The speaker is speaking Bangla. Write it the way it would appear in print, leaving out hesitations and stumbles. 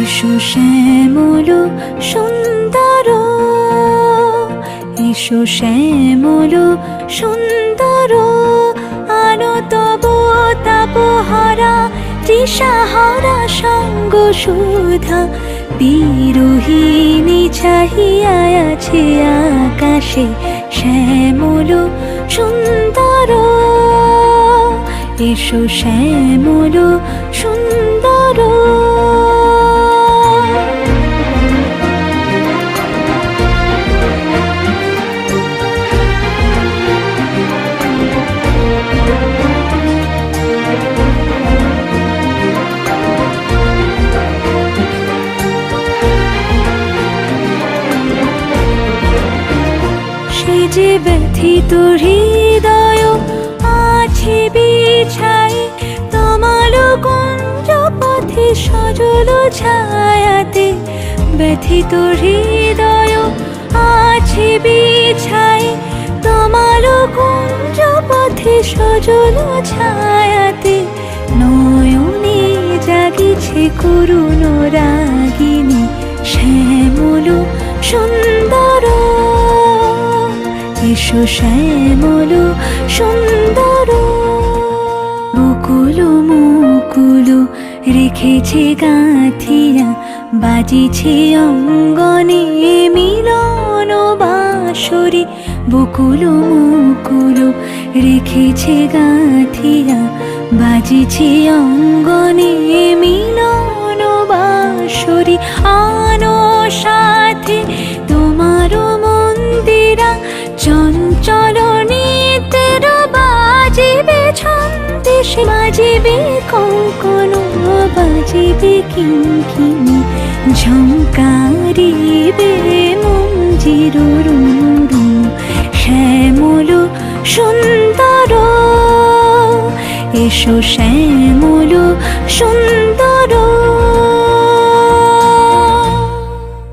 এসো শ্যামল সুন্দর, এসো শ্যামল সুন্দর, আনো তব তাপহারা তৃষাহারা সঙ্গ সুধা। বিরোহিণী চাহিয়া আছে আকাশে শ্যামল সুন্দর, এসো শ্যামল সুন্দর। সে যে ব্যথিত হৃদয় আছে বিছাই, তমাল কুঞ্জ পথে সজল ছায়াতে। ব্যথিত হৃদয় আছে বিছাই, তমাল কুঞ্জ পথে সজল ছায়াতে। নয়নে জাগিছে করুণ রাগিনী শ্যামল সুন্দর, এসো শ্যামল সুন্দর। মুকুল মুকুল রেখেছে গাঁথিয়া, বাজিছে অঙ্গনে মিলন বাঁশরি। বকুল মুকুল রেখেছে গাঁথিয়া, বাজিছে অঙ্গনে মিলন বাঁশরি। আনো সাথে তোমার মন্দিরা, চঞ্চল নিতের বাজিবে ছন্দেশ। বাজিবে কঙ্কণ, বাজিবে কিঙ্কিণী, ঝঙ্কারিবে মঞ্জির রুরু। শ্যামল সুন্দর, এসো শ্যামল সুন্দর।